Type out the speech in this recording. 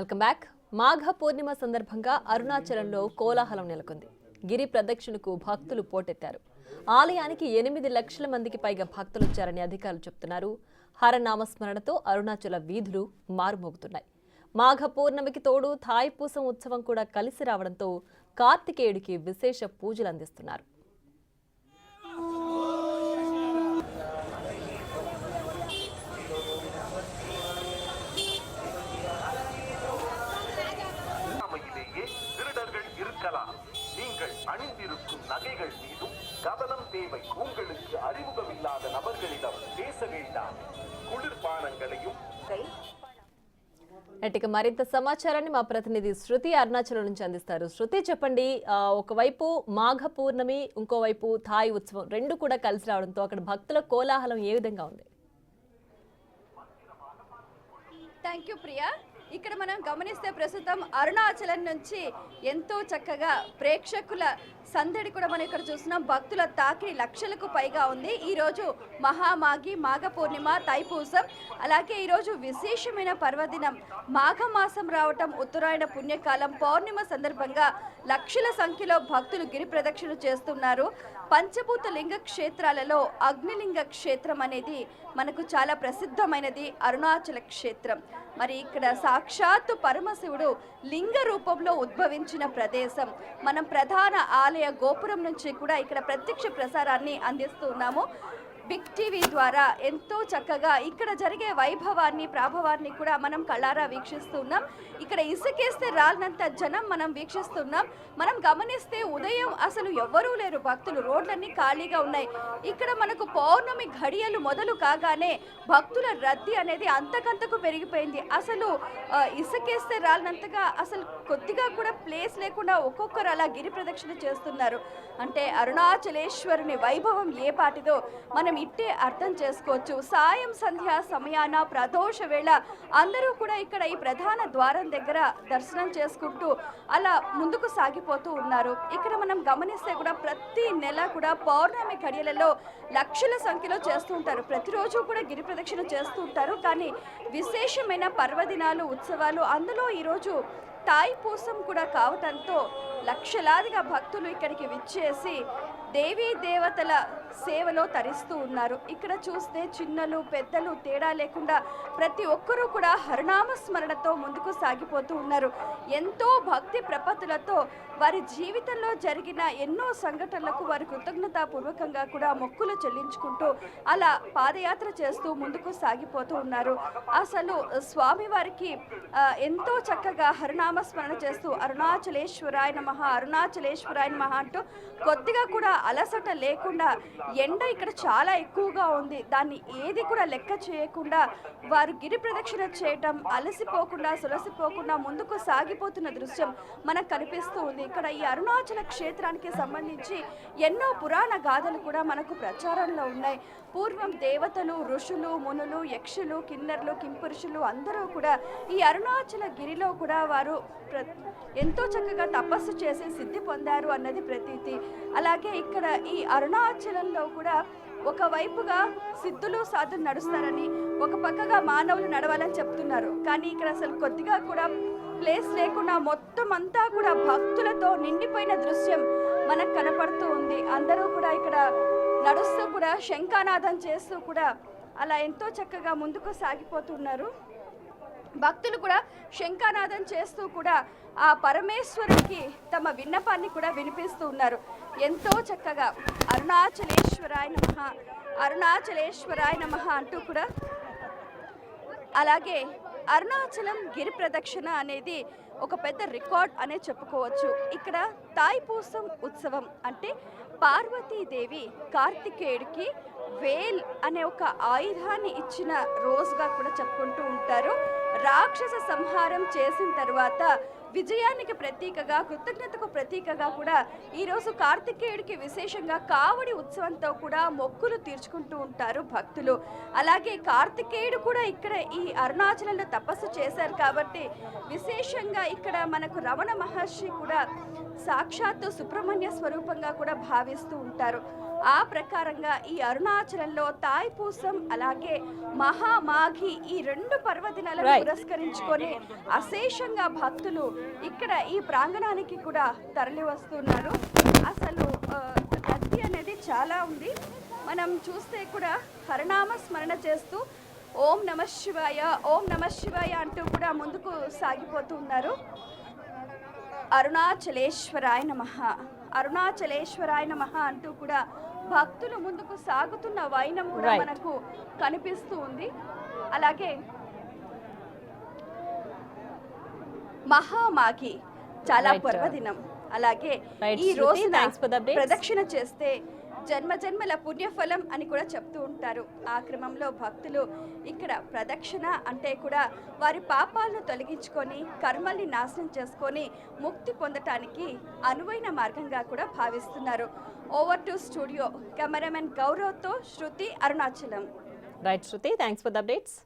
Welcome back. మాఘ పూర్ణిమ సందర్భంగా అరుణాచలంలో కోలాహలం నెలకొంది. గిరి ప్రదక్షిణకు భక్తులు పోటెత్తారు. ఆలయానికి 8 లక్షల మందికి పైగా భక్తులు వచ్చారని అధికారులు చెబుతున్నారు. హరనామస్మరణతో అరుణాచల వీధులు మారుమోగుతున్నాయి. మాఘ పూర్ణమికి తోడు థాయిపూసం ఉత్సవం కూడా కలిసి రావడంతో కార్తికేయుడికి విశేష పూజలు అందిస్తున్నారు. நீங்கள் அணிந்திருக்கும் நகைகள் மீதும் கவனம் தேவை. உங்களுக்கு அறிமுகமில்லாத நபர்களிடம் பேச வேண்டாம். குளிர்பானங்களையும் ఇక మరింత సమాచారాన్ని మా ప్రతినిధి శృతి అరుణాచలం నుంచి అందిస్తారు. శృతి, చెప్పండి, ఒకవైపు మాఘ పూర్ణమి, ఇంకోవైపు థాయ్ ఉత్సవం రెండు కూడా కలిసి రావడంతో అక్కడ భక్తుల కోలాహలం ఏ విధంగా ఉంది? Thank you Priya. ఇక్కడ మనం గమనిస్తే ప్రస్తుతం అరుణాచలం నుంచి ఎంతో చక్కగా ప్రేక్షకుల సందడి కూడా మనం ఇక్కడ చూస్తున్నాం. భక్తుల తాకిడి లక్షలకు పైగా ఉంది. ఈరోజు మహామాఘి, మాఘ పూర్ణిమ, తైపూసం, అలాగే ఈరోజు విశేషమైన పర్వదినం మాఘమాసం రావటం, ఉత్తరాయణ పుణ్యకాలం, పౌర్ణిమ సందర్భంగా లక్షల సంఖ్యలో భక్తులు గిరి ప్రదక్షిణ చేస్తున్నారు. పంచభూత లింగ క్షేత్రాలలో అగ్నిలింగ క్షేత్రం అనేది మనకు చాలా ప్రసిద్ధమైనది అరుణాచల క్షేత్రం. మరి ఇక్కడ సాక్షాత్తు పరమశివుడు లింగ రూపంలో ఉద్భవించిన ప్రదేశం. మనం ప్రధాన ఆలయ గోపురం నుంచి కూడా ఇక్కడ ప్రత్యక్ష ప్రసారాన్ని అందిస్తున్నాము. బిగ్ టీవీ ద్వారా ఎంతో చక్కగా ఇక్కడ జరిగే వైభవాన్ని, ప్రాభవాన్ని కూడా మనం కళ్ళారా వీక్షిస్తున్నాం. ఇక్కడ ఇసుకేస్తే రాలినంత జనం మనం వీక్షిస్తున్నాం. మనం గమనిస్తే ఉదయం అసలు ఎవ్వరూ లేరు, భక్తులు, రోడ్లన్నీ ఖాళీగా ఉన్నాయి. ఇక్కడ మనకు పౌర్ణమి ఘడియలు మొదలు కాగానే భక్తుల రద్దీ అనేది అంతకంతకు పెరిగిపోయింది. అసలు ఇసుకేస్తే రాలినంతగా అసలు కొద్దిగా కూడా ప్లేస్ లేకుండా ఒక్కొక్కరు అలా గిరి ప్రదక్షిణ చేస్తున్నారు. అంటే అరుణాచలేశ్వరుని వైభవం ఏ పాటిదో మనం ఇట్టే అర్థం చేసుకోవచ్చు. సాయం సంధ్యా సమయాన ప్రదోష వేళ అందరూ కూడా ఇక్కడ ఈ ప్రధాన ద్వారం దగ్గర దర్శనం చేసుకుంటూ అలా ముందుకు సాగిపోతూ ఉన్నారు. ఇక్కడ మనం గమనిస్తే కూడా ప్రతి నెల కూడా పౌర్ణమి ఘడియలలో లక్షల సంఖ్యలో చేస్తూ ఉంటారు. ప్రతిరోజు కూడా గిరి ప్రదక్షిణ చేస్తూ ఉంటారు. కానీ విశేషమైన పర్వదినాలు, ఉత్సవాలు, అందులో ఈరోజు థాయిపూసం కూడా కావటంతో లక్షలాదిగా భక్తులు ఇక్కడికి విచ్చేసి దేవీ దేవతల సేవలో తరిస్తూ ఉన్నారు. ఇక్కడ చూస్తే చిన్నలు పెద్దలు తేడా లేకుండా ప్రతి ఒక్కరూ కూడా హరనామస్మరణతో ముందుకు సాగిపోతూ ఉన్నారు. ఎంతో భక్తి ప్రపత్తులతో వారి జీవితంలో జరిగిన ఎన్నో సంఘటనలకు వారి కృతజ్ఞతాపూర్వకంగా కూడా మొక్కులు చెల్లించుకుంటూ అలా పాదయాత్ర చేస్తూ ముందుకు సాగిపోతూ ఉన్నారు. అసలు స్వామివారికి ఎంతో చక్కగా హరనామస్మరణ చేస్తూ అరుణాచలేశ్వరాయ నమః, అరుణాచలేశ్వరాయ నమః అంటూ కొద్దిగా కూడా అలసట లేకుండా, ఎండ ఇక్కడ చాలా ఎక్కువగా ఉంది, దాన్ని ఏది కూడా లెక్క చేయకుండా వారు గిరి ప్రదక్షిణ చేయటం, అలసిపోకుండా సొలసిపోకుండా ముందుకు సాగిపోతున్న దృశ్యం మనకు కనిపిస్తూ ఉంది. ఇక్కడ ఈ అరుణాచల క్షేత్రానికి సంబంధించి ఎన్నో పురాణ గాథలు కూడా మనకు ప్రచారంలో ఉన్నాయి. పూర్వం దేవతలు, ఋషులు, మునులు, యక్షులు, కిన్నెర్లు, కింపురుషులు అందరూ కూడా ఈ అరుణాచల గిరిలో కూడా వారు ఎంతో చక్కగా తపస్సు చేసి సిద్ధి పొందారు అన్నది ప్రతీతి. అలాగే ఇక్కడ ఈ అరుణాచలంలో కూడా ఒకవైపుగా సిద్ధులు, సాధులు నడుస్తారని, ఒక పక్కగా మానవులు నడవాలని చెప్తున్నారు. కానీ ఇక్కడ అసలు కొద్దిగా కూడా ప్లేస్ లేకుండా మొత్తం అంతా కూడా భక్తులతో నిండిపోయిన దృశ్యం మనకు కనపడుతూ ఉంది. అందరూ కూడా ఇక్కడ నడుస్తూ కూడా శంఖానాదం చేస్తూ కూడా అలా ఎంతో చక్కగా ముందుకు సాగిపోతున్నారు. భక్తులు కూడా శంఖానాదం చేస్తూ కూడా ఆ పరమేశ్వరుడికి తమ విన్నపాన్ని కూడా వినిపిస్తూ ఉన్నారు. ఎంతో చక్కగా అరుణాచలేశ్వరాయ నమః, అరుణాచలేశ్వరాయ నమః అంటూ కూడా. అలాగే అరుణాచలం గిరి ప్రదక్షిణ అనేది ఒక పెద్ద రికార్డ్ అనే చెప్పుకోవచ్చు. ఇక్కడ థాయిపూసం ఉత్సవం అంటే పార్వతీదేవి కార్తికేయుడికి వేల్ అనే ఒక ఆయుధాన్ని ఇచ్చిన రోజుగా కూడా చెప్పుకుంటూ ఉంటారు. రాక్షస సంహారం చేసిన తర్వాత విజయానికి ప్రతీకగా, కృతజ్ఞతకు ప్రతీకగా కూడా ఈరోజు కార్తికేయుడికి విశేషంగా కావడి ఉత్సవంతో కూడా మొక్కులు తీర్చుకుంటూ ఉంటారు భక్తులు. అలాగే కార్తికేయుడు కూడా ఇక్కడ ఈ అరుణాచలంలో తపస్సు చేశారు కాబట్టి విశేషంగా ఇక్కడ మనకు రమణ మహర్షి కూడా సాక్షాత్తు సుబ్రహ్మణ్య స్వరూపంగా కూడా భావిస్తూ ఉంటారు. ఆ ప్రకారంగా ఈ అరుణాచలంలో తాయిపూసం అలాగే మహామాఘి ఈ 2 పర్వదినాలను Right. పురస్కరించుకొని అశేషంగా భక్తులు ఇక్కడ ఈ ప్రాంగణానికి కూడా తరలి వస్తున్నారు. అసలు రద్దీ అనేది చాలా ఉంది. మనం చూస్తే కూడా హరనామ స్మరణ చేస్తూ ఓం నమ శివాయ ఓం నమ శివాయ అంటూ కూడా ముందుకు సాగిపోతూ ఉన్నారు. అరుణాచలేశ్వరాయ నమః, అరుణాచలేశ్వరాయ నమః అంటూ కూడా భక్తులు ముందుకు సాగుతున్న వైనం కూడా Right. మనకు కనిపిస్తూ ఉంది. అలాగే మహామాఘి చాలా Right. పర్వదినం. అలాగే Right, ఈ Shruti, రోజున thanks for the updates. ప్రదక్షిణ చేస్తే జన్మ జన్మల పుణ్యఫలం అని కూడా చెప్తూ ఉంటారు. ఆ క్రమంలో భక్తులు ఇక్కడ ప్రదక్షిణ అంటే కూడా వారి పాపాలను తొలగించుకొని కర్మల్ని నాశనం చేసుకొని ముక్తి పొందటానికి అనువైన మార్గంగా కూడా భావిస్తున్నారు. ఓవర్ టు స్టూడియో, కెమెరామెన్ గౌరవ్తో Shruti, Arunachalam. Right Shruti, thanks for the updates.